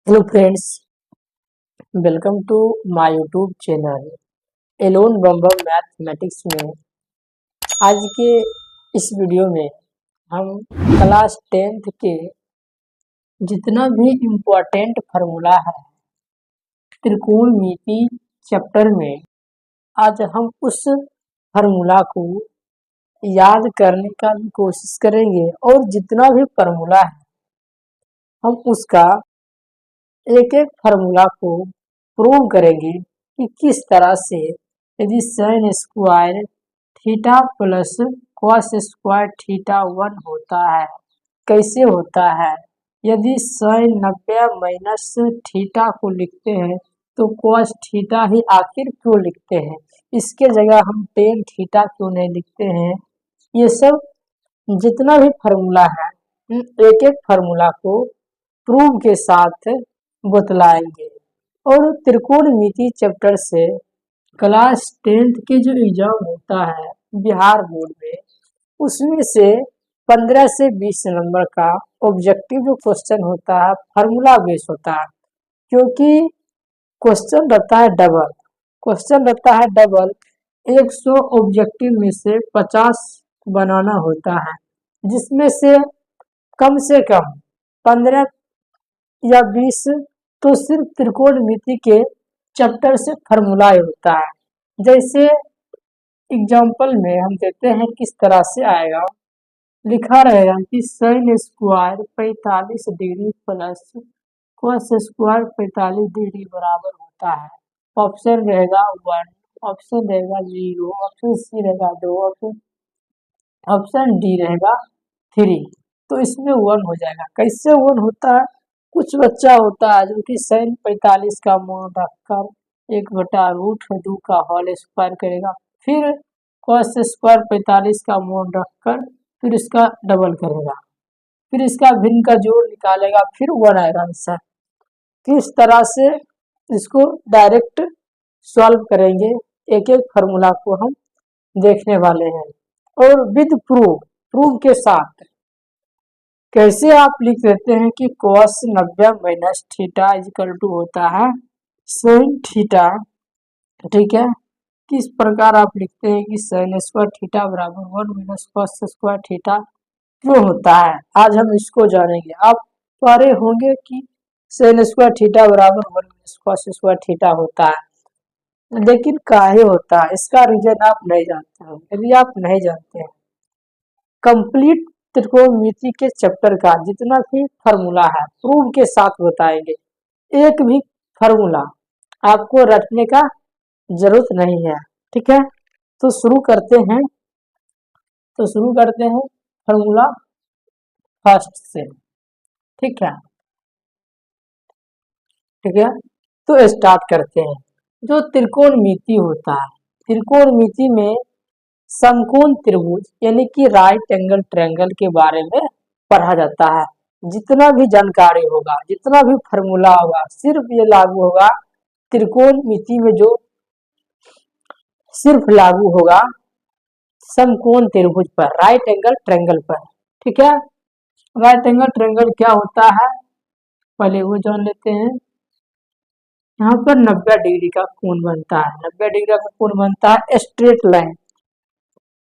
Hello friends, welcome to my YouTube channel एलोन बम्बम mathematics में। आज के इस वीडियो में हम क्लास 10th के जितना भी इम्पोर्टेंट फार्मूला है त्रिकोणमिति चैप्टर में, आज हम उस फार्मूला को याद करने का भी कोशिश करेंगे और जितना भी फार्मूला है हम उसका एक एक फार्मूला को प्रूव करेंगे कि किस तरह से यदि sign square theta plus cos square theta 1 होता है, कैसे होता है। यदि साइन 90 माइनस थीटा को लिखते हैं तो कॉस थीटा ही आखिर क्यों लिखते हैं, इसके जगह हम टेन थीटा क्यों नहीं लिखते हैं। ये सब जितना भी फार्मूला है एक एक फार्मूला को प्रूव के साथ बतलाएंगे। और त्रिकोणमिति चैप्टर से क्लास 10th के जो एग्जाम होता है बिहार बोर्ड में, उसमें से 15 से 20 नंबर का ऑब्जेक्टिव जो क्वेश्चन होता है फार्मूला बेस होता है, क्योंकि क्वेश्चन रहता है डबल 100 ऑब्जेक्टिव में से 50 बनाना होता है, जिसमें से कम 15 या 20 तो सिर्फ त्रिकोणमिति के चैप्टर से फार्मूला होता है। जैसे एग्जाम्पल में हम देते हैं किस तरह से आएगा, लिखा रहेगा कि sine square 45 degree plus cos square 45 degree बराबर होता है। ऑप्शन रहेगा 1, ऑप्शन रहेगा 0, ऑप्शन सी रहेगा 2, ऑप्शन डी रहेगा 3। तो इसमें 1 हो जाएगा। कैसे 1 होता है, कुछ बच्चा होता है जो कि साइन 45 का मान रखकर 1/√2 का होल स्क्वायर करेगा, फिर कॉस स्क्वायर 45 का मान रखकर फिर इसका डबल करेगा, फिर इसका भिन्न का जोड़ निकालेगा, फिर 1 आएगा आंसर। किस तरह से इसको डायरेक्ट सॉल्व करेंगे, एक एक फार्मूला को हम देखने वाले हैं और विद प्रूफ के साथ। कैसे आप लिख देते हैं कि cos 90 minus theta equal to होता है sin थीटा, ठीक है। किस प्रकार आप लिखते हैं कि sin स्क्वायर थीटा बराबर 1 माइनस कॉस स्क्वायर थीटा क्यों होता है, आज हम इसको जानेंगे। आप पढ़े होंगे कि sin स्क्वायर थीटा बराबर 1 माइनस कॉस स्क्वायर थीटा होता है, लेकिन काहे होता है इसका रीजन आप नहीं जानते हो। यदि आप नहीं जानते हैं, कंप्लीट त्रिकोणमिति के चैप्टर का जितना भी फार्मूला है प्रूफ के साथ बताएंगे। एक भी फार्मूला आपको रटने का जरूरत नहीं है, ठीक है। तो शुरू करते हैं फार्मूला फर्स्ट से, ठीक है। तो स्टार्ट करते हैं। जो त्रिकोणमिति होता है, त्रिकोणमिति में समकोण त्रिभुज यानी कि राइट एंगल ट्रायंगल के बारे में पढ़ा जाता है। जितना भी जानकारी होगा, जितना भी फार्मूला होगा, सिर्फ ये लागू होगा त्रिकोणमिति में, जो सिर्फ लागू होगा समकोण त्रिभुज पर, राइट एंगल ट्रायंगल पर, ठीक है। राइट एंगल ट्रायंगल क्या होता है पहले वो जान लेते हैं। यहाँ पर 90 डिग्री का कोण बनता है, 90 डिग्री का कोण बनता है स्ट्रेट लाइन।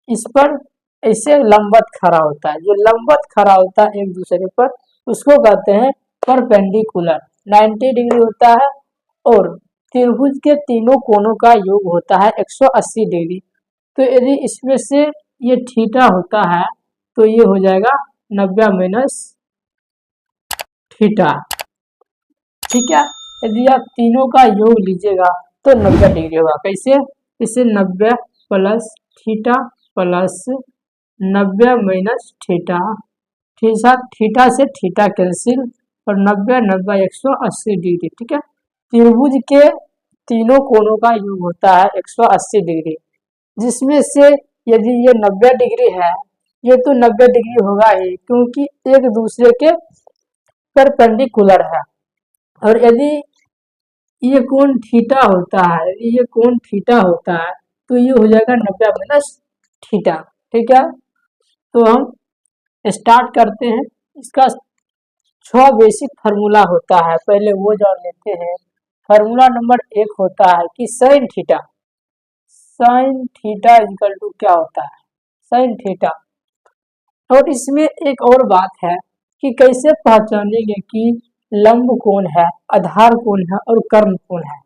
इस पर ऐसे लंबवत खड़ा होता है, जो लंबवत खड़ा होता है एक दूसरे पर, उसको कहते हैं परपेंडिकुलर। 90 डिग्री होता है और त्रिभुज के तीनों कोणों का योग होता है 180 डिग्री। तो यदि इसमें से ये थीटा होता है तो ये हो जाएगा 90 माइनस थीटा, ठीक है। यदि आप तीनों का योग लीजिएगा तो 90 डिग्री होगा। कैसे, इसे 90 plus theta plus 90 minus theta, theta से थीटा कैंसिल और 90 90 180 डिग्री, ठीक है। त्रिभुज के तीनों कोणों का योग होता है 180 डिग्री, जिसमें से यदि ये 90 डिग्री है, ये तो 90 डिग्री होगा ही, क्योंकि एक दूसरे के परपेंडिकुलर है। और यदि ये कोण थीटा होता है, यदि ये कोण थीटा होता है तो ये हो जाएगा 90 माइनस थीटा, ठीक है। तो हम स्टार्ट करते हैं इसका छह बेसिक फार्मूला होता है, पहले वो जान लेते हैं। फार्मूला नंबर 1 होता है कि sine theta, sine theta equal to क्या होता है, साइन थीटा। और इसमें एक और बात है कि कैसे पहचानेंगे कि लंब कोण है, आधार कोण है और कर्ण कोण है।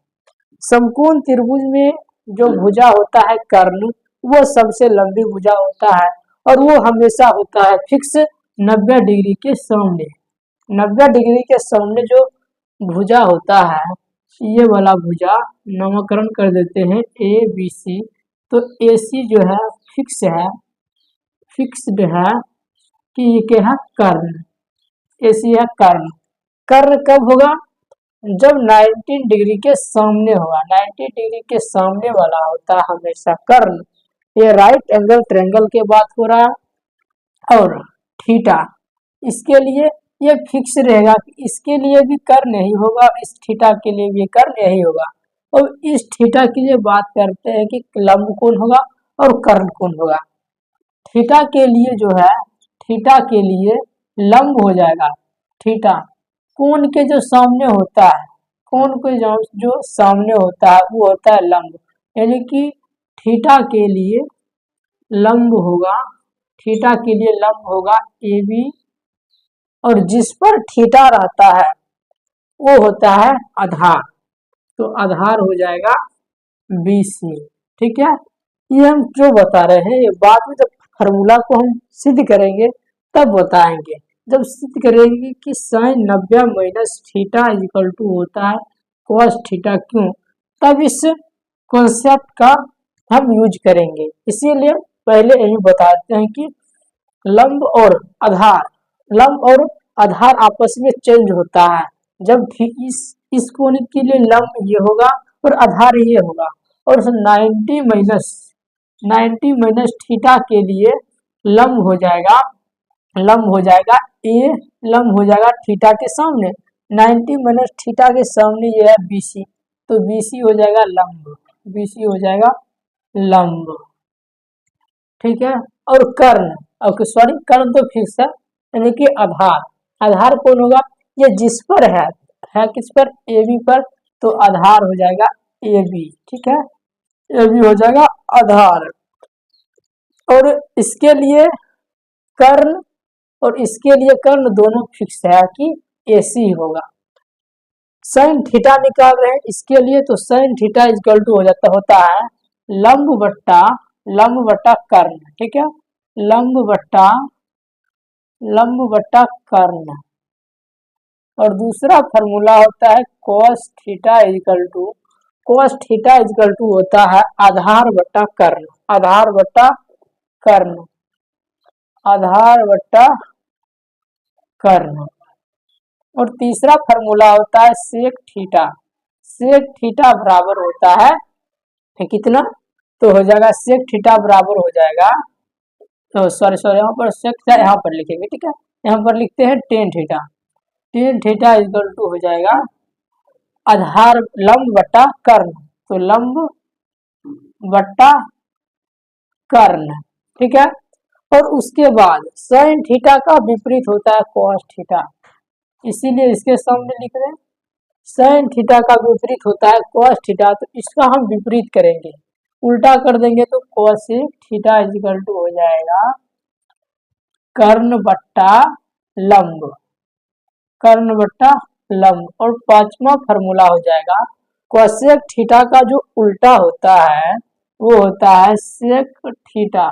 समकोण त्रिभुज में जो भुजा होता है कर्ण, वो सबसे लंबी भुजा होता है और वो हमेशा होता है फिक्स 90 डिग्री के सामने। 90 डिग्री के सामने जो भुजा होता है, ये वाला भुजा नामकरण कर देते हैं ए बी सी। तो ए सी जो है फिक्स है, फिक्स्ड है कि ये क्या है, कर्ण। ए सी है कर्ण। कर्ण कब होगा, जब 90 डिग्री के सामने होगा। 90 डिग्री के सामने वाला होता है हमेशा कर्ण। ये राइट एंगल ट्रायंगल के बात हो रहा है। और थीटा, इसके लिए ये फिक्स रहेगा कि इसके लिए भी कर्ण नहीं होगा, इस थीटा के लिए भी कर्ण नहीं होगा। और इस थीटा की लिए बात करते हैं कि लंब कोण होगा और कर्ण कोण होगा। थीटा के लिए जो है, थीटा के लिए लंब हो जाएगा, थीटा कोण के जो सामने होता है, कोण के जो सामने होता है वो होता है लंब। यानी कि थीटा के लिए लंब होगा, थीटा के लिए लंब होगा ए बी, और जिस पर थीटा रहता है वो होता है आधार। तो आधार हो जाएगा बी सी। ठीक है, ये हम जो बता रहे हैं ये बाद में जब फार्मूला को हम सिद्ध करेंगे तब बताएंगे। जब सिद्ध करेंगे कि sine 90 minus theta equal to होता है कॉस थीटा, क्यों, तब इस कॉन्सेप्ट का हम यूज करेंगे। इसीलिए पहले यही बताते हैं कि लंब और आधार, लंब और आधार आपस में चेंज होता है। जब इस कोण के लिए लंब ये होगा और आधार ये होगा, और 90 माइनस थीटा के लिए लंब हो जाएगा, लंब हो जाएगा ए, लंब हो जाएगा थीटा के सामने। 90 माइनस थीटा के सामने ये है बीसी, तो बीसी हो जाएगा लंब, बीसी हो जाएगा लंब। ठीक है, और कर्ण, और सॉरी कर्ण तो फिक्स है, यानी कि आधार, आधार कौन होगा, ये जिस पर है किस पर, ए बी पर, तो आधार हो जाएगा ए बी। ठीक है, ए बी हो जाएगा आधार। और इसके लिए कर्ण और इसके लिए कर्ण दोनों फिक्स है कि ए सी होगा। साइन थीटा निकाल रहे हैं इसके लिए, तो साइन थीटा इक्वल टू हो जाता होता है लंब बट्टा कर्ण। ठीक है, लंब बट्टा कर्ण। और दूसरा फार्मूला होता है cos थीटा इक्वल टू होता है आधार बट्टा कर्ण, आधार बट्टा कर्ण, आधार बट्टा कर्ण। और तीसरा फार्मूला होता है सेक थीटा बराबर होता है कितना, तो हो जाएगा सेक थीटा बराबर हो जाएगा, तो सॉरी यहाँ पर सेक यहाँ पर लिखेंगे। ठीक है, यहाँ पर लिखते हैं टेन थीटा इक्वल टू हो जाएगा आधार लंब बट्टा कर्ण, तो लंब बट्टा कर्ण। ठीक है, और उसके बाद साइन थीटा का विपरीत होता है कॉस थीटा, इसीलिए इसके सामने लिख रहे हैं साइन थीटा का विपरीत होता है कॉस थीटा, तो इसका हम विपरीत करेंगे, उल्टा कर देंगे, तो कॉसेक थीटा इक्वल टू हो जाएगा कर्ण बट्टा लंब, कर्ण बट्टा लंब। और पांचवा फार्मूला हो जाएगा कॉसेक थीटा का जो उल्टा होता है वो होता है सेक थीटा,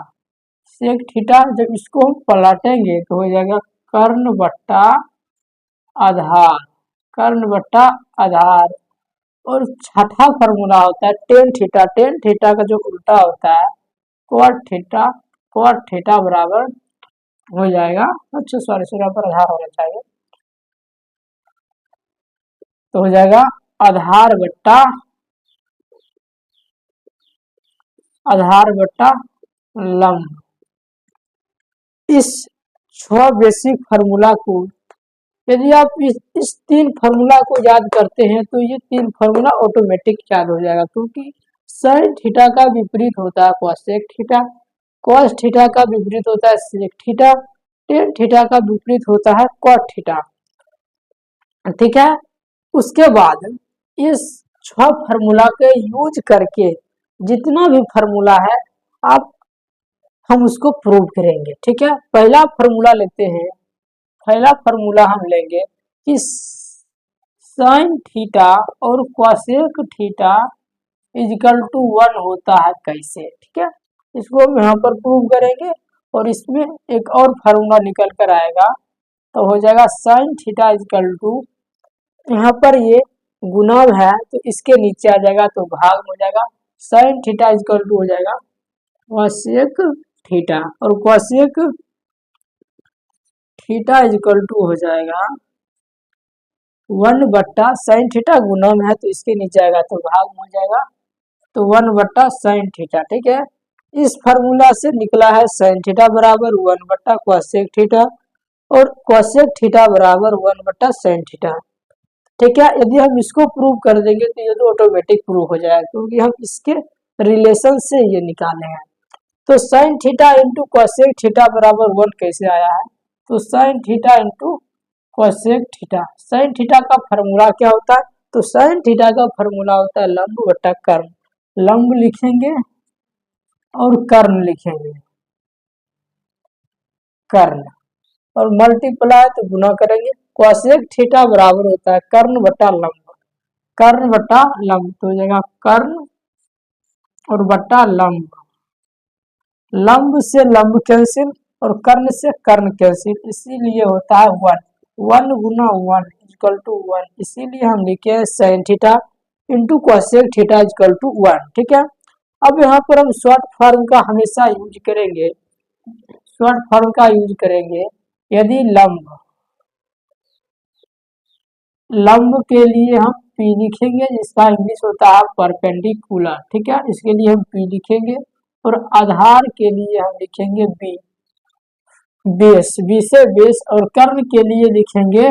सेक थीटा। जब इसको हम पलटेंगे तो हो जाएगा कर्ण बट्टा आधार, कर्ण बट्टा आधार। और छठा फार्मूला होता है टेन थीटा का जो उल्टा होता है कॉट थीटा बराबर हो जाएगा, अच्छा सॉरी यहाँ पर आधार होना चाहिए, तो हो जाएगा आधार बट्टा लंब। इस 6 बेसिक फार्मूला को यदि आप इस 3 फार्मूला को याद करते हैं तो ये 3 फार्मूला ऑटोमेटिक याद हो जाएगा, क्योंकि साइन थीटा का विपरीत होता है कॉसेक थीटा, कॉस थीटा का विपरीत होता है सेक थीटा, टेन थीटा का विपरीत होता है कॉट थीटा। ठीक है। उसके बाद इस 6 फार्मूला के यूज करके जितना भी फार्मूला है आप हम उसको प्रूव करेंगे। ठीक है, पहला फार्मूला लेते हैं। पहला फार्मूला हम लेंगे कि साइन थीटा और कॉसेक थीटा इजिकल टू 1 होता है कैसे। ठीक है, इसको हम यहाँ पर प्रूव करेंगे और इसमें एक और फार्मूला निकल कर आएगा, तो हो जाएगा साइन थीटा इजिकल टू, यहाँ पर ये गुणा है तो इसके नीचे आ जाएगा तो भाग हो जाएगा, साइन थीटा इजिकल टू हो जाएगा कॉसेक थीटा, और कॉसेक थीटा इजिकल टू हो जाएगा 1/साइन थीटा, गुणा में है तो इसके नीचे आएगा तो भाग हो जाएगा, तो 1/साइन थीटा। ठीक है, इस फार्मूला से निकला है साइन थीटा बराबर 1/कॉसेक थीटा और कॉसेक थीटा बराबर 1/साइन थीटा। ठीक है, यदि हम इसको प्रूव कर देंगे तो ये तो ऑटोमेटिक प्रूव हो जाएगा, क्योंकि हम इसके रिलेशन से ये निकाले हैं। तो sign theta into cosec theta बराबर 1 कैसे आया है, तो sign theta into cosec theta, sine theta का फार्मूला क्या होता है, तो साइन थीटा का फार्मूला होता है लंब बटा कर्ण, लंब लिखेंगे और कर्ण लिखेंगे, कर्ण और मल्टीप्लाई तो गुना करेंगे, कॉसेक थीटा बराबर होता है कर्ण बटा लंब, कर्ण बटा लंब तो हो जाएगा कर्ण और बटा लंब, लंब से लंब कैंसिल और कर्ण से कर्ण कैंसिल, इसीलिए होता है 1, 1 गुना 1 इक्वल टू 1, इसीलिए हम लिखे sine theta into cosec theta equal to 1। ठीक है, अब यहाँ पर हम शॉर्ट फॉर्म का हमेशा यूज करेंगे, शॉर्ट फॉर्म का यूज करेंगे। यदि लंब, लंब के लिए हम P लिखेंगे, जिसका इंग्लिश होता है परपेंडिकुलर। ठीक है, इसके लिए हम P लिखेंगे और आधार के लिए हम लिखेंगे B, बेस, B से बेस, और कर्ण के लिए लिखेंगे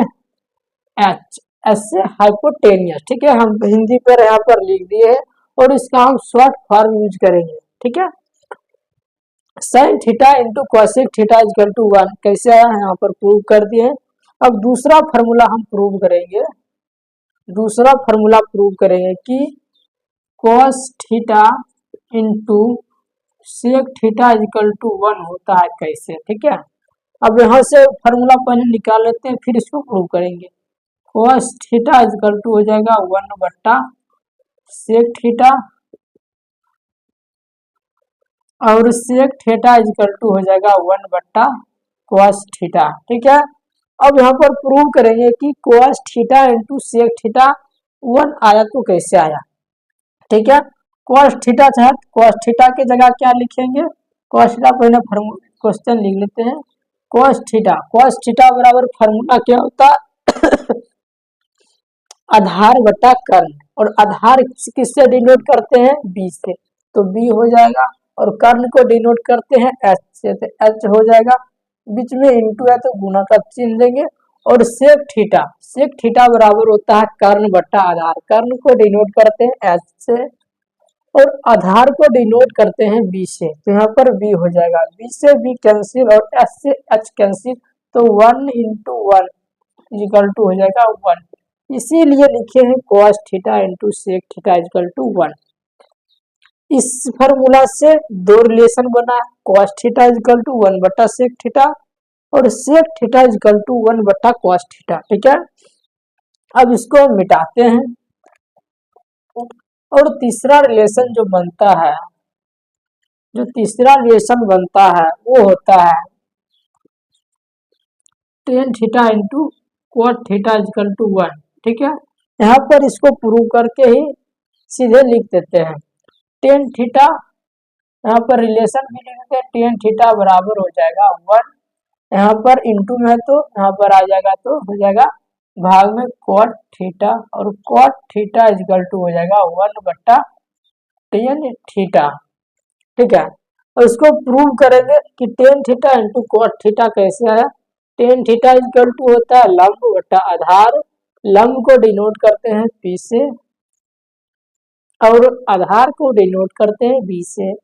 H, S से हाइपोटेनियस। ठीक है, हम हिंदी पर यहाँ पर लिख दिए हैं और इसका हम शॉर्ट फॉर्म यूज करेंगे। ठीक है, sine theta into cosec theta equal to 1 कैसे आया है, यहाँ पर प्रूव कर दिए। अब दूसरा फार्मूला हम प्रूव करेंगे, दूसरा फार्मूला प्रूव करेंगे कि cos theta into sec theta equal to 1 होता है कैसे। ठीक है, अब यहाँ से फार्मूला पहले निकाल लेते हैं, फिर इसको प्रूव करेंगे। cos थीटा इक्वल टू हो जाएगा 1/सेक थीटा और सेक थीटा इक्वल टू हो जाएगा 1/cos थीटा। ठीक है, अब यहाँ पर प्रूव करेंगे कि cos theta into sec theta 1 आया तो कैसे आया। ठीक है, cos थीटा चाहे cos थीटा की जगह क्या लिखेंगे, cos थीटा पहले क्वेश्चन लिख लेते हैं। cos थीटा बराबर फार्मूला क्या होता है आधार बटा कर्ण, और आधार किससे डिनोट करते हैं B से, तो B हो जाएगा, और कर्ण को डिनोट करते हैं H से, तो H हो जाएगा, बीच में इंटू है तो गुना का चिन्ह देंगे, और सेक थीटा बराबर होता है कर्ण बटा आधार, कर्ण को डिनोट करते हैं H से और आधार को डिनोट करते हैं B से, तो यहाँ पर B हो जाएगा, B से B कैंसिल और H से H कैंसिल, तो 1 इंटू 1 इक्वल टू हो जाएगा 1, इसीलिए लिखे हैं cos theta into sec theta equal to 1। इस फार्मूला से दो रिलेशन बना है, cos थीटा इक्वल टू 1/सेक थीटा और sec theta equal to 1/cos theta. ठीक है, अब इसको मिटाते हैं और तीसरा रिलेशन जो बनता है, जो तीसरा रिलेशन बनता है वो होता है tan theta into cot theta equal to 1। ठीक है, यहाँ पर इसको प्रूव करके ही सीधे लिख देते हैं tan थीटा, यहाँ पर रिलेशन भी लिख देते हैं, tan थीटा बराबर हो जाएगा 1, यहाँ पर इंटू में है तो यहाँ पर आ जाएगा तो हो जाएगा भाग में cot थीटा, और cot थीटा इक्वल टू हो जाएगा 1/tan थीटा। ठीक है, और इसको प्रूव करेंगे कि tan theta into cot theta कैसे आया, tan थीटा इक्वल टू होता है लंब बटा आधार, लंब को डिनोट करते हैं P से और आधार को डिनोट करते हैं B से,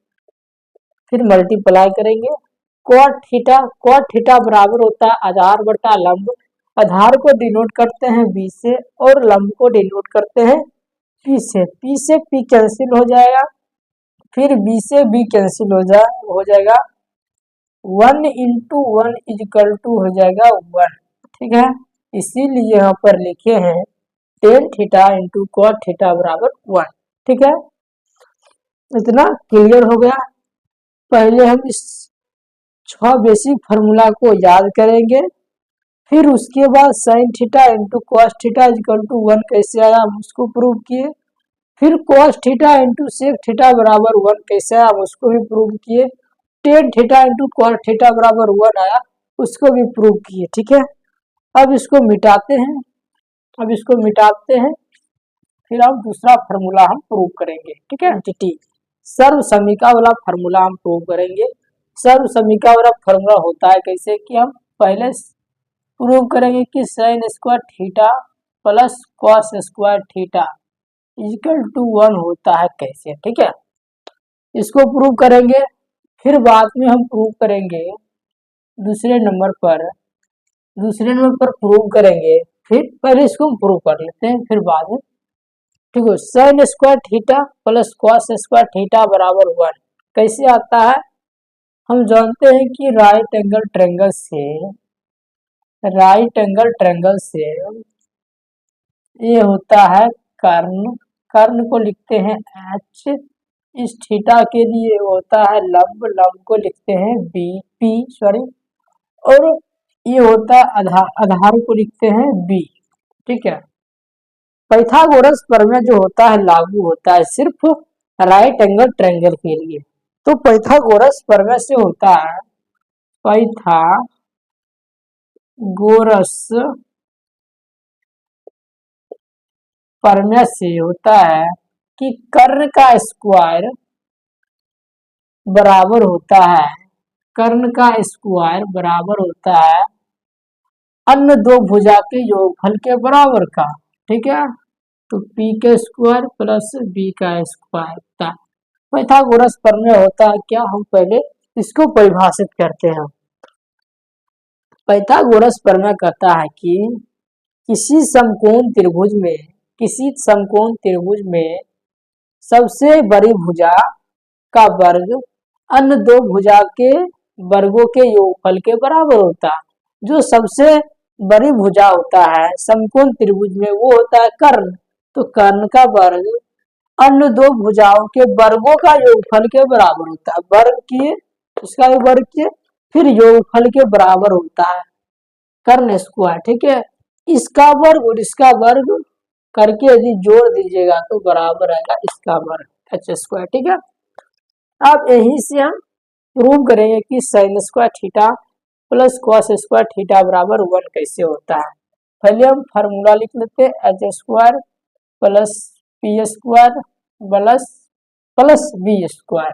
फिर मल्टीप्लाई करेंगे cot थीटा बराबर होता है आधार बटा लंब, आधार को डिनोट करते हैं बी से और लंब को डिनोट करते हैं पी से। पी से पी कैंसिल हो जाएगा, फिर बी से बी कैंसिल हो जाएगा, 1 इंटू 1 इजिकल टू हो जाएगा 1। ठीक है, इसीलिए यहाँ पर लिखे हैं tan theta into cot theta बराबर 1। ठीक है, इतना क्लियर हो गया। पहले हम इस 6 बेसिक फार्मूला को याद करेंगे, फिर उसके बाद sine theta into cos theta equal to 1 कैसे आया हम उसको प्रूव किए, फिर cos theta into sec theta बराबर 1 कैसे आया हम उसको भी प्रूव किए, tan theta into cos theta बराबर 1 आया उसको भी प्रूव किए। ठीक है, अब इसको मिटाते हैं, फिर हम दूसरा फार्मूला हम प्रूव करेंगे। ठीक है, एंटिटी सर्व समीका वाला फार्मूला हम प्रूव करेंगे। सर्व समीका वाला फार्मूला होता है कैसे कि हम पहले प्रूव करेंगे कि sine square theta plus cos square theta equal to 1 होता है कैसे। ठीक है, इसको प्रूव करेंगे, फिर बाद में हम प्रूव करेंगे दूसरे नंबर पर प्रूव करेंगे, फिर पहले इसको हम प्रूव कर लेते हैं फिर बाद में। ठीक है, sign square theta plus cos square theta बराबर 1 कैसे आता है, हम जानते हैं कि राइट एंगल ट्रायंगल से ये होता है कर्ण को लिखते हैं एच, इस थीटा के लिए होता है लंब को लिखते हैं बी और ये होता है आधार को लिखते हैं बी। ठीक है, पाइथागोरस प्रमेय जो होता है लागू होता है सिर्फ राइट एंगल ट्रायंगल के लिए। तो पाइथागोरस प्रमेय से होता है पाइथागोरस प्रमेय से होता है कि कर्ण का स्क्वायर बराबर होता है अन्य दो भुजा के योगफल के बराबर का। ठीक है, तो p का स्क्वायर प्लस b का स्क्वायर होता है। पाइथागोरस प्रमेय होता है क्या, हम पहले इसको परिभाषित करते हैं। पाइथागोरस प्रमेय कहता है कि किसी समकोण त्रिभुज में सबसे बड़ी भुजा का वर्ग अन्य दो भुजा के वर्गों के योगफल के बराबर होता है। जो सबसे बड़ी भुजा होता है समकोण त्रिभुज में वो होता है कर्ण, तो कर्ण का वर्ग अन्य दो भुजाओं के वर्गों का योगफल के बराबर होता है। वर्ग किए उसका वर्ग किए फिर योगफल के बराबर होता है कर्ण स्क्वायर। ठीक है, इसका वर्ग और इसका वर्ग करके यदि जोड़ दीजिएगा तो बराबर आएगा इसका वर्ग एच स्क्वायर। ठीक है, अब यहीं से हम प्रूव करेंगे कि sine square theta plus cos square theta बराबर 1 कैसे होता है। पहले हम फार्मूला लिख लेते हैं H square plus P square plus B square.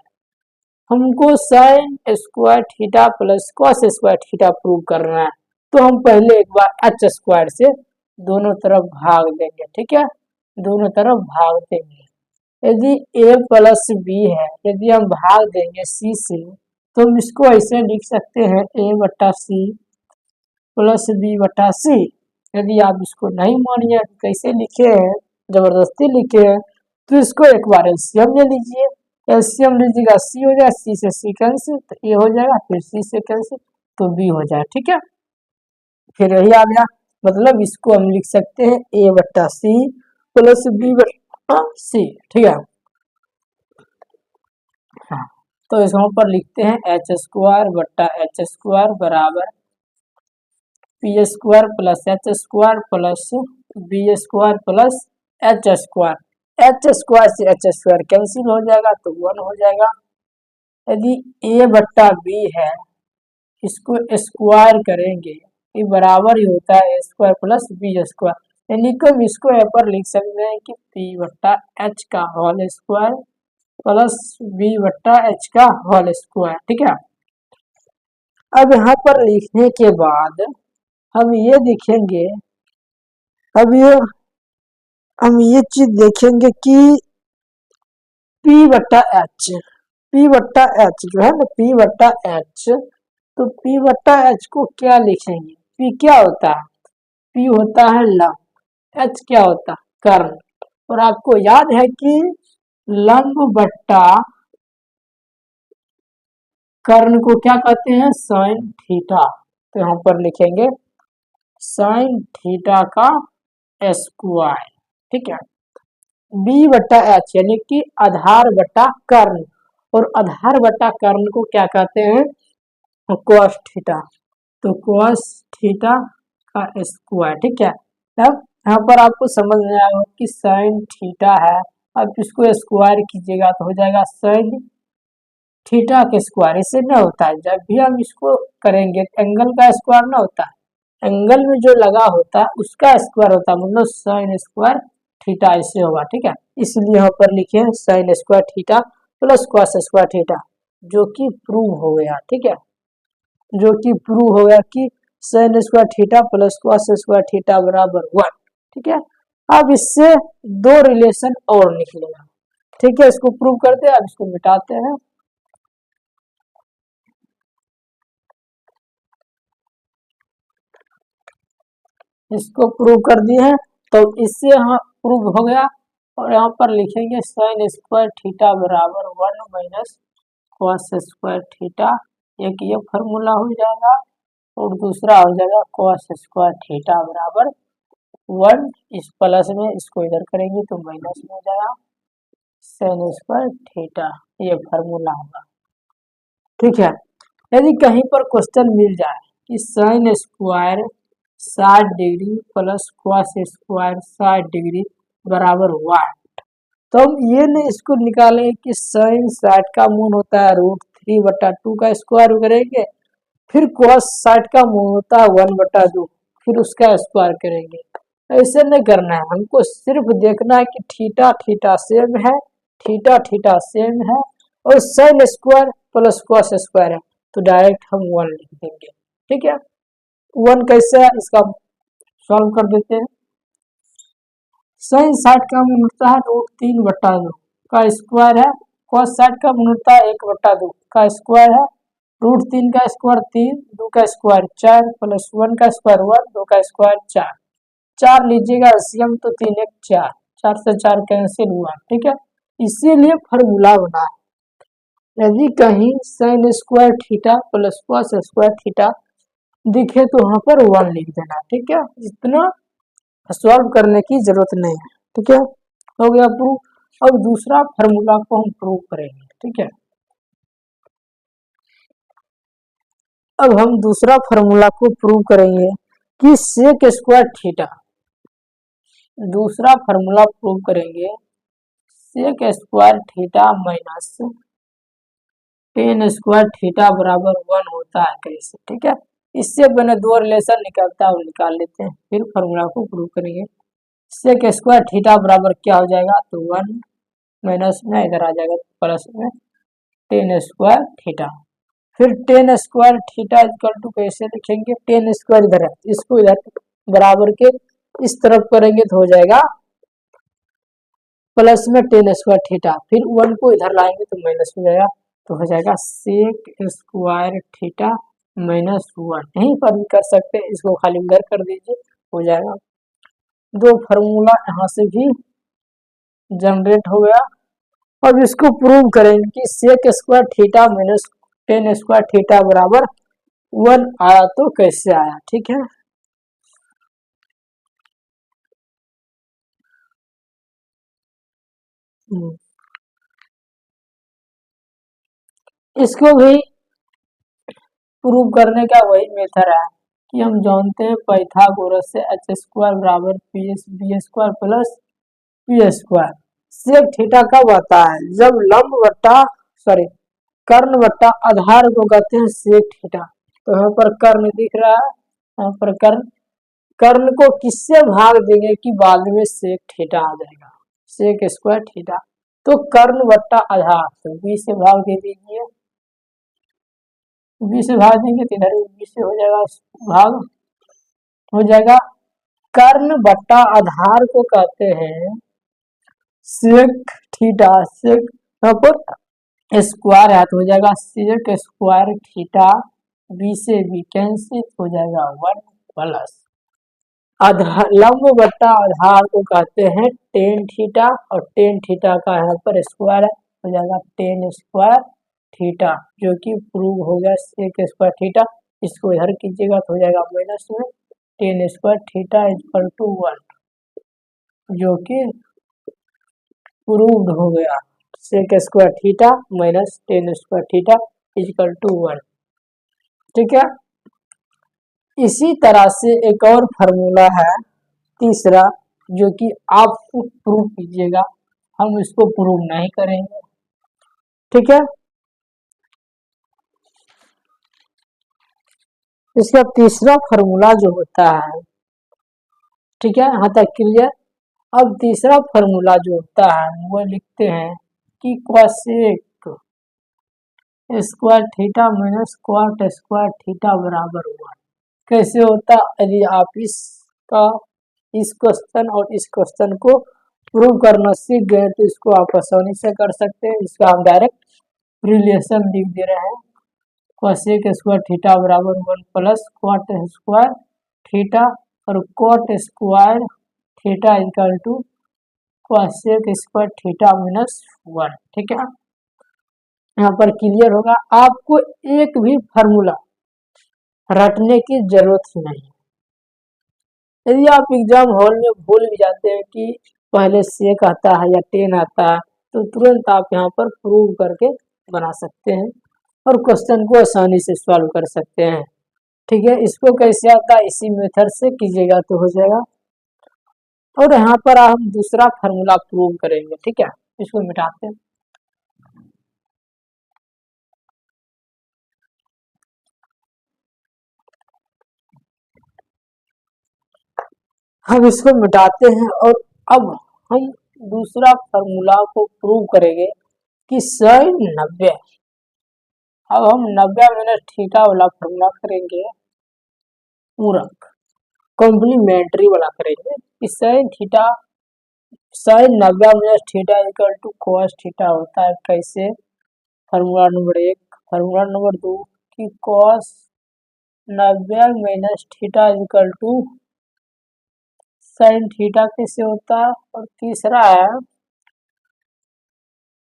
हमको sine square theta plus cos square theta prove करना है, तो हम पहले एक बार एच स्क्वायर से दोनों तरफ भाग देंगे। ठीक है, दोनों तरफ भाग देंगे। यदि a प्लस बी है, यदि हम भाग देंगे c से तो हम इसको ऐसे लिख सकते हैं a बट्टा सी प्लस बी बट्टा सी। यदि आप इसको नहीं मानिए कैसे लिखे हैं, जबरदस्ती लिखे हैं, तो इसको एक बार एलसीएम ले लीजिए। एलसीएम लीजिएगा सी हो जाए, सी से सी कैंसिल तो ए हो जाएगा, फिर सी से कैंसिल तो बी हो जाए। ठीक है, फिर यही आ गया, मतलब इसको हम लिख सकते हैं a बट्टा सी प्लस बी बट्टा सी। ठीक है, हाँ, तो इस वहां पर लिखते हैं एच स्क्वायर बट्टा एच स्क्वायर बराबर P square plus H square plus B square plus H square. H square से एच स्क्वायर कैंसिल हो जाएगा तो 1 हो जाएगा। यदि a बट्टा बी है इसको स्क्वायर करेंगे ये बराबर ही होता है ए स्क्वायर प्लस बी स्क्वायर, यानी कि हम इसको यहाँ पर लिख सकते हैं कि पी बट्टा एच का होल स्क्वायर प्लस बी बट्टा एच का होल स्क्वायर। ठीक है, अब यहाँ पर लिखने के बाद हम ये देखेंगे, हम ये चीज देखेंगे कि P बट्टा एच जो है ना P बट्टा एच, तो P बट्टा एच को क्या लिखेंगे, P क्या होता है P होता है लंब, H क्या होता है कर्ण। और आपको याद है कि लंब बट्टा कर्ण को क्या कहते हैं साइन थीटा। तो यहाँ पर लिखेंगे साइन थीटा का स्क्वायर, ठीक है। बी बट्टा एच यानी कि आधार बट्टा कर्ण, और आधार बट्टा कर्ण को क्या कहते हैं cos थीटा। तो cos थीटा का स्क्वायर, ठीक है। अब यहाँ पर आपको समझ में आया कि साइन थीटा है, अब इसको स्क्वायर कीजिएगा तो हो जाएगा साइन थीटा के स्क्वायर। इससे क्या होता है जब भी हम इसको करेंगे एंगल का स्क्वायर ना होता है, एंगल में जो लगा होता है उसका स्क्वायर होता है, मतलब साइन स्क्वायर थीटा इससे होगा, ठीक है। इसलिए यहाँ पर लिखे sign square theta plus cos square theta, जो कि प्रूव हो गया, ठीक है। जो कि प्रूव हो गया कि sine square theta plus cos square theta बराबर 1, ठीक है। अब इससे दो रिलेशन और निकलेगा, ठीक है। इसको प्रूव करते हैं, अब इसको मिटाते हैं। इसको प्रूव कर दिए हैं तो इससे यहाँ प्रूव हो गया, और यहाँ पर लिखेंगे साइन स्क्वायर थीटा बराबर 1 माइनस कॉस स्क्वायर थीटा, एक ये फॉर्मूला हो जाएगा, और दूसरा हो जाएगा कॉस स्क्वायर थीटा बराबर 1, इस प्लस में इसको इधर करेंगे तो माइनस में हो जाएगा साइन स्क्वायर थीटा, ये फॉर्मूला होगा, ठीक है। यदि कहीं पर क्वेश्चन मिल जाए कि sine square 60 degree plus cos square 60 degree बराबर 1, तो हम ये नहीं इसको निकालेंगे कि साइन 60 का मूल होता है √3/2 का स्क्वायर करेंगे, फिर कॉस 60 का मूल होता है 1/2, फिर उसका स्क्वायर करेंगे। ऐसे नहीं करना है, हमको सिर्फ देखना है कि थीटा थीटा सेम है, थीटा थीटा सेम है, और sine square plus cos square है, तो डायरेक्ट हम 1 लिख देंगे, ठीक है। 1 कैसे है इसका सॉल्व कर देते हैं। साइन 60 का मूल होता है √3/2 का स्क्वायर है, कॉस 60 का मूल होता है 1/2 का स्क्वायर है, √3 का स्क्वायर 3, 2 का स्क्वायर 4 प्लस 1 का स्क्वायर 1, 2 का स्क्वायर 4, 4 लीजिएगा एलसीएम तो 3 1 4, 4 से 4 कैंसिल हुआ, ठीक है। इसीलिए फॉर्मूला बना, यदि कहीं sign square theta plus cos square theta दिखे तो वहां पर 1 लिख देना, ठीक है। इतना सॉल्व करने की जरूरत नहीं है, ठीक है। हो गया प्रूव। अब दूसरा फॉर्मूला को हम प्रूव करेंगे, ठीक है। अब हम दूसरा फॉर्मूला को प्रूव करेंगे कि सेक स्क्वायर थीटा, दूसरा फॉर्मूला प्रूव करेंगे sec square theta minus tan square theta बराबर 1 होता है कैसे, ठीक है। इससे बने दो रिलेशन निकलता है वो निकाल लेते हैं, फिर फॉर्मूला को प्रूव करेंगे। सेक स्क्वायर थीटा बराबर क्या हो जाएगा, तो 1 माइनस में इधर आ जाएगा प्लस में टेन स्क्वायर थीटा, फिर tan square theta equal to कैसे लिखेंगे, टेन स्क्वायर इधर है, इसको इधर बराबर के इस तरफ करेंगे तो हो जाएगा प्लस में टेन स्क्वायर थीटा, फिर 1 को इधर लाएंगे तो माइनस हो जाएगा, तो हो जाएगा सेक स्क्वायर थीटा माइनस 1। यहीं पर भी कर सकते हैं, इसको खाली उधर कर दीजिए हो जाएगा। दो फार्मूला यहाँ से भी जनरेट हो गया। अब इसको प्रूव करेंगे कि sec square theta minus tan square theta बराबर 1 आया तो कैसे आया, ठीक है। इसको भी प्रूव करने का वही मेथड है कि हम जानते हैं पाइथागोरस से एच स्क्वायर बराबर B square plus P square. Sec theta कब आता है, जब लंब बट्टा कर्ण बट्टा आधार को कहते हैं सेक थीटा। तो यहाँ पर कर्ण दिख रहा है, यहाँ पर कर्ण, कर्ण को किससे भाग देंगे कि बाद में सेक थीटा आ जाएगा, सेक स्क्वायर थीटा। तो कर्ण बट्टा आधार, तो बी से भाग दे दीजिए, बी से भाग देंगे तो इधर बी से हो जाएगा भाग, हो जाएगा कर्ण बट्टा आधार को कहते हैं सेक थीटा, सेक यहाँ पर स्क्वायर है तो हो जाएगा सेक स्क्वायर थीटा, बी से बी कैंसिल हो जाएगा 1 प्लस आधार लंब बट्टा आधार को कहते हैं टेन थीटा, और टेन थीटा का यहाँ पर स्क्वायर हो जाएगा टेन स्क्वायर थीटा, जो कि प्रूव हो गया सेक स्क्वायर थीटा। इसको इधर कीजिएगा तो हो जाएगा माइनस में tan square theta equal to 1, जो कि प्रूव्ड हो गया sec square theta minus tan square theta equal to 1। ठीक है, इसी तरह से एक और फार्मूला है तीसरा, जो कि आप प्रूव कीजिएगा, हम इसको प्रूव नहीं करेंगे। ठीक है, इसका तीसरा फार्मूला जो होता है, ठीक है, यहाँ तक क्लियर। अब तीसरा फार्मूला जो होता है वो लिखते हैं कि cosec square theta minus क्वाट square theta बराबर 1। कैसे होता, यदि आप इस क्वेश्चन और इस क्वेश्चन को प्रूव करना सीख गए तो इसको आप आसानी से कर सकते हैं। इसका हम डायरेक्ट रिलेशन लिख दे रहे हैं, कोसेक स्क्वायर थीटा बराबर 1 प्लस क्वाट स्क्वायर थीटा, और cot square theta equal to cosec square theta minus 1। ठीक है, यहाँ पर क्लियर होगा। आपको एक भी फार्मूला रटने की जरूरत ही नहीं। यदि आप एग्जाम हॉल में भूल भी जाते हैं कि पहले सेक आता है या टेन आता है, तो तुरंत आप यहाँ पर प्रूव करके बना सकते हैं और क्वेश्चन को आसानी से सॉल्व कर सकते हैं। ठीक है, इसको कैसे आता है, इसी मेथड से कीजिएगा तो हो जाएगा। और यहाँ पर हम दूसरा फार्मूला प्रूव करेंगे। ठीक है, इसको मिटाते हैं। हम इसको मिटाते हैं और अब हम दूसरा फार्मूला को प्रूव करेंगे कि sin 90। अब हम 90 माइनस थीटा वाला फार्मूला करेंगे, पूरक कॉम्प्लीमेंट्री वाला करेंगे कि sin 90 minus theta equal to cos theta होता है। कैसे, फार्मूला नंबर 1, फार्मूला नंबर 2 कि cos 90 minus theta equal to sine theta कैसे होता है, और तीसरा है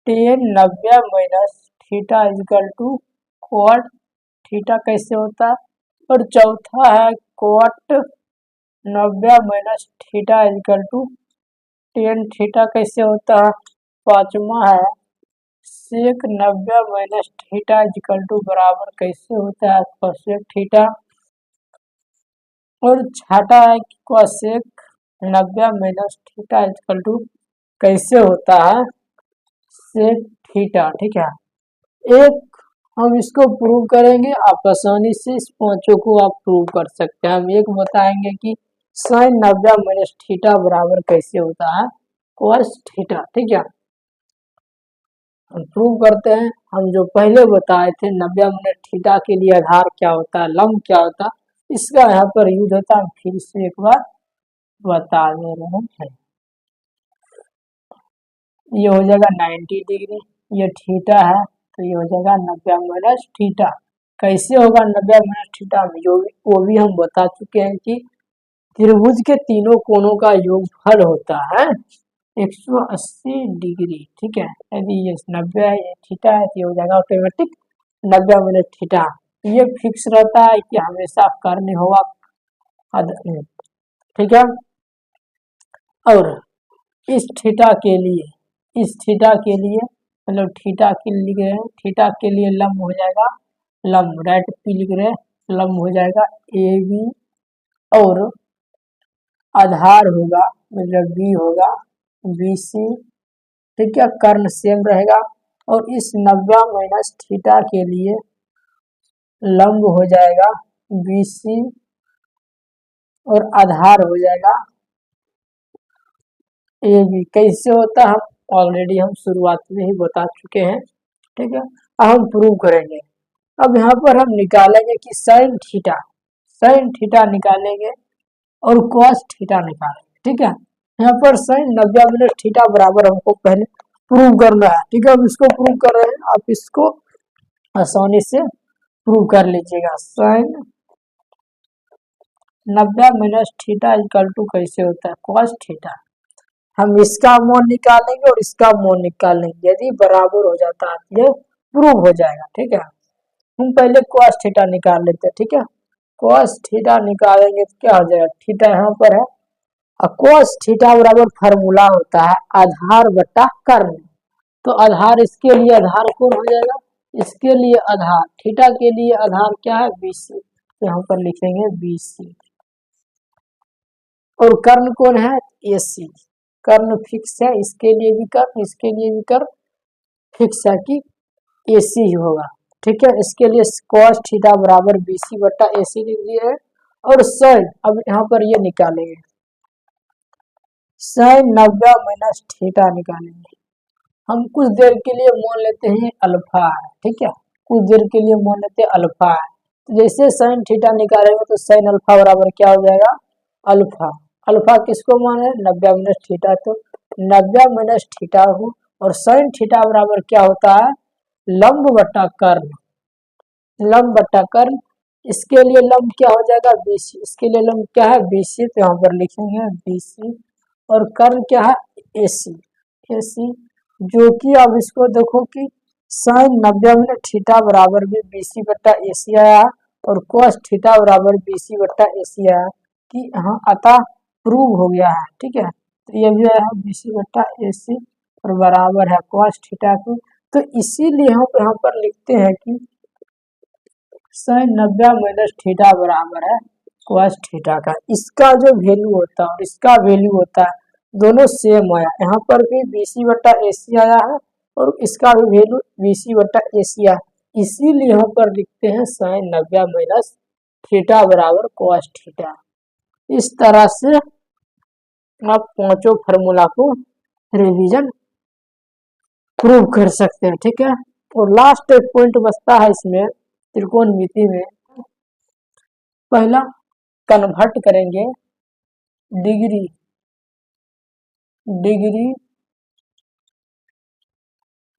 tan 90 minus theta equal to cot theta कैसे होता है, और चौथा है cot 90 minus theta equal to tan theta कैसे होता है। पांचवा है sec 90 minus theta equal to बराबर कैसे होता है कोसेक थीटा, और छठा है cosec 90 minus theta equal to कैसे होता है सेक थीटा। ठीक है, एक हम इसको प्रूव करेंगे, आप आसानी से इस पांचों को आप प्रूव कर सकते हैं। हम एक बताएंगे कि साइन 90 माइनस थीटा बराबर कैसे होता है कोस थीटा। ठीक है, हम प्रूव करते हैं। हम जो पहले बताए थे 90 माइनस थीटा के लिए आधार क्या होता है, लंब क्या होता है, इसका यहाँ पर यूज होता है। फिर से एक बार बता दे रहे हैं, ये हो जाएगा 90 डिग्री, ये थीटा है तो ये हो जाएगा 90 माइनस थीटा। कैसे होगा 90 माइनस थीटा में, जो वो भी हम बता चुके हैं कि त्रिभुज के तीनों कोणों का योगफल होता है 180 डिग्री। ठीक है, यदि ये 90 है ये थीटा है तो ये हो जाएगा ऑटोमेटिक 90 माइनस थीटा। ये फिक्स रहता है कि हमेशा करने होगा। ठीक है, और इस थीटा के लिए मतलब थीटा के लिए लंब हो जाएगा, लंब राइट पे लिख रहे हैं, लंब हो जाएगा ए बी, और आधार होगा मतलब बी होगा बी सी। ठीक है, कर्ण सेम रहेगा, और इस 90 माइनस थीटा के लिए लंब हो जाएगा बी सी, और आधार हो जाएगा ए बी। कैसे होता है ऑलरेडी हम शुरुआत में ही बता चुके हैं। ठीक है, अब हम प्रूव करेंगे। अब यहाँ पर हम निकालेंगे कि साइन थीटा निकालेंगे और कॉस थीटा निकालेंगे। ठीक है, यहाँ पर साइन 90 माइनस थीटा बराबर हमको पहले प्रूव करना है। ठीक है, अब इसको प्रूव कर रहे हैं, आप इसको आसानी से प्रूव कर लीजिएगा। Sine 90 minus theta equal to कैसे होता है, कॉस थीटा। हम इसका मान निकालेंगे और इसका मान निकालेंगे, यदि बराबर हो जाता है ये प्रूव हो जाएगा। ठीक है, हम पहले कॉस थीटा निकाल लेते हैं। ठीक है, कॉस थीटा निकालेंगे तो क्या हो जाएगा, थीटा यहाँ पर है और कॉस थीटा बराबर फार्मूला होता है आधार बटा कर्ण। तो आधार, इसके लिए आधार कौन हो जाएगा, इसके लिए आधार थीटा के लिए आधार क्या है, BC। तो यहाँ पर लिखेंगे BC और कर्ण कौन है, AC। कर्ण फिक्स है, इसके लिए भी कर्ण, इसके लिए भी कर्ण फिक्स है कि AC ही होगा। ठीक है, इसके लिए cos थीटा बराबर BC बटा AC लिख दिए है। और sin, अब यहाँ पर ये निकालेंगे, sin 90 माइनस थीटा निकालेंगे। हम कुछ देर के लिए मान लेते हैं अल्फा है। ठीक है, कुछ देर के लिए मान लेते हैं अल्फा है। तो जैसे sin थीटा निकालेंगे तो sin अल्फा बराबर क्या हो जाएगा, अल्फा। अल्फा किसको माने, 90 माइनस थीटा। तो 90 माइनस थीटा हो और sin थीटा बराबर क्या होता है, लंब बटा कर्ण। लंब बटा कर्ण, इसके लिए लंब क्या हो जाएगा, BC। इसके लिए लंब क्या है, BC। तो यहाँ पर लिखेंगे BC और कर्ण क्या है, AC। AC जो कि अब इसको देखो कि sin 90 में थीटा बराबर भी BC बट्टा AC आया और cos थीटा बराबर BC बट्टा AC आया कि हाँ अतः प्रूव हो गया है। ठीक है, तो ये भी आया BC बट्टा AC और बराबर है cos थीटा को। तो इसीलिए हम यहाँ पर लिखते हैं कि sin 90 माइनस थीटा बराबर है cos थीटा का। इसका जो वैल्यू होता है और इसका वैल्यू होता है दोनों सेम आया, यहाँ पर भी BC बट्टा AC आया है और इसका भी वैल्यू BC बट्टा AC आया। इसीलिए यहाँ पर लिखते हैं sin 90 माइनस थीटा बराबर cos थीटा। इस तरह से आप पांचों फार्मूला को रिवीजन प्रूव कर सकते हैं। ठीक है, और लास्ट एक पॉइंट बचता है इसमें त्रिकोणमिति में। पहला कन्वर्ट करेंगे degree, degree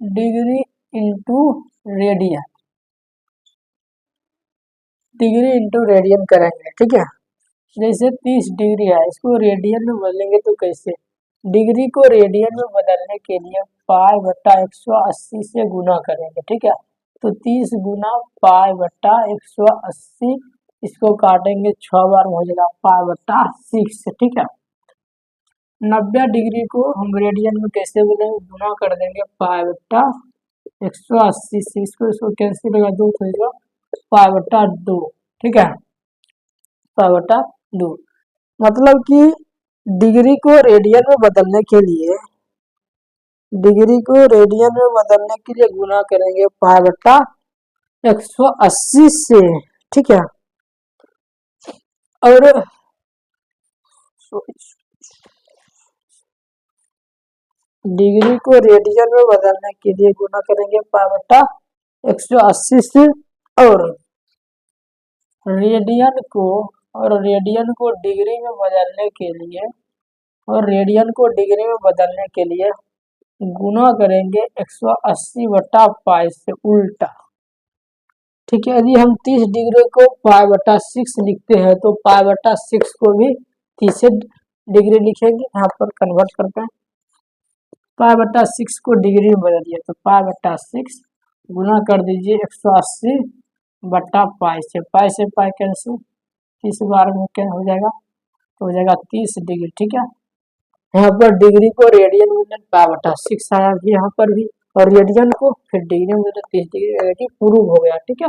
degree into radian, degree into radian करेंगे। ठीक है, जैसे 30 डिग्री है, इसको रेडियन में बदलेंगे तो कैसे, डिग्री को रेडियन में बदलने के लिए पाई बट्टा 180 से गुना करेंगे। ठीक है, तो 30 गुना पाई बट्टा 180, इसको काटेंगे 6 बार हो जाएगा पाई बट्टा 6। ठीक है, 90 डिग्री को हम रेडियन में कैसे बदलेंगे, गुना कर देंगे पाई बट्टा 180 से, इसको कैंसिल होगा, 2 हो जाएगा पाई बट्टा 2। ठीक है, पाई बट्टा 2 मतलब कि डिग्री को रेडियन में बदलने के लिए, डिग्री को रेडियन में बदलने के लिए गुना करेंगे पाई बट्टा 180 से। ठीक है, और डिग्री को रेडियन में बदलने के लिए गुना करेंगे पाई बट्टा 180 से, और रेडियन को डिग्री में बदलने के लिए, और रेडियन को डिग्री में बदलने के लिए गुना करेंगे 180 बट्टा पाई से उल्टा। ठीक है, यदि हम 30 डिग्री को पाई बट्टा 6 लिखते हैं तो पाई बट्टा 6 को भी 30 डिग्री लिखेंगे। यहाँ पर कन्वर्ट करते हैं, पाई बट्टा 6 को डिग्री में बदल दिया तो पाई बट्टा 6 गुना कर दीजिए 180 बट्टा पाई से पाई कैंसिल, 30 बार में क्या हो जाएगा, तो हो जाएगा 30 डिग्री। ठीक है, यहाँ पर डिग्री को रेडियन में पाई बट्टा 6 आया भी यहाँ पर भी, और रेडियन को फिर डिग्री में 30 डिग्री प्रूव हो गया। ठीक है,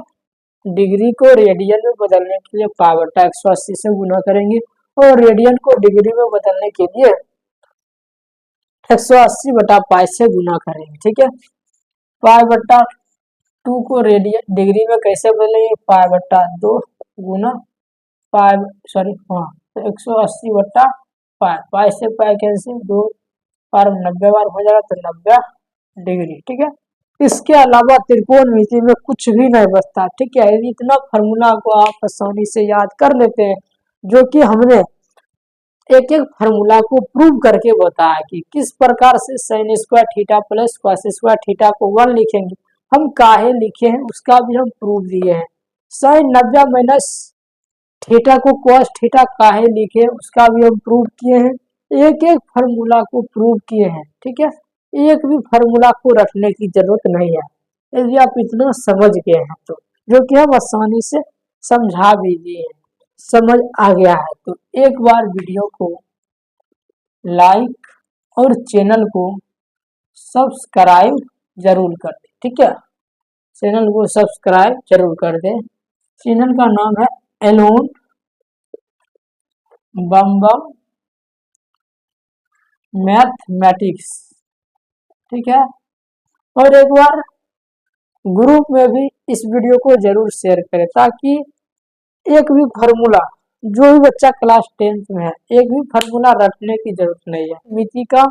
डिग्री को रेडियन में बदलने के लिए पाई बट्टा 180 से गुना करेंगे और रेडियन को डिग्री में बदलने के लिए 180 बटा पाई से गुना करेंगे। ठीक है, पाई बट्टा 2 को रेडियन डिग्री में कैसे बदलेंगे, पाई बट्टा 2 गुना पाई, सॉरी हाँ, तो 180 बट्टा पाई से पाई कैंसिल, 2 बार 90 बार हो जाएगा तो 90 डिग्री। ठीक है, इसके अलावा त्रिकोणमिति में कुछ भी नहीं बचता। ठीक है, इतना फार्मूला को आप आसानी से याद कर लेते हैं, जो कि हमने एक एक फार्मूला को प्रूव करके बताया कि किस प्रकार से sin square theta plus cos square theta को 1 लिखेंगे, हम काहे लिखे हैं उसका भी हम प्रूफ दिए हैं। sin 90 माइनस थीटा को cos थीटा काहे लिखे उसका भी हम प्रूव किए हैं। एक एक फार्मूला को प्रूव किए हैं, ठीक है। एक भी फार्मूला को रखने की जरूरत नहीं है यदि आप इतना समझ गए हैं तो, जो कि हम आसानी से समझा भी दिए हैं, समझ आ गया है तो एक बार वीडियो को लाइक और चैनल को सब्सक्राइब जरूर कर दें, ठीक है। चैनल को सब्सक्राइब जरूर कर दें। चैनल का नाम है एलोन बम बम मैथमेटिक्स, ठीक है। और एक बार ग्रुप में भी इस वीडियो को जरूर शेयर करें ताकि एक भी फार्मूला, जो भी बच्चा क्लास 10th में है, एक भी फार्मूला रटने की जरूरत नहीं है। मिति का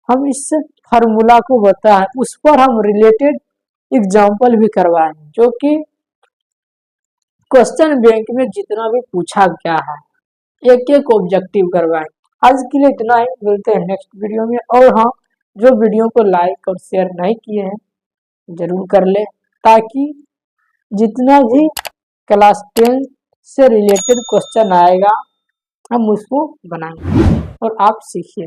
हम इस फार्मूला को बताएं, उस पर हम रिलेटेड एग्जाम्पल भी करवाएं, जो कि क्वेश्चन बैंक में जितना भी पूछा गया है एक एक ऑब्जेक्टिव करवाएं। आज के लिए इतना ही, मिलते हैं नेक्स्ट वीडियो में। और हाँ, जो वीडियो को लाइक और शेयर नहीं किए हैं जरूर कर ले, ताकि जितना भी क्लास 10 से रिलेटेड क्वेश्चन आएगा हम उसको बनाएंगे और आप सीखिए।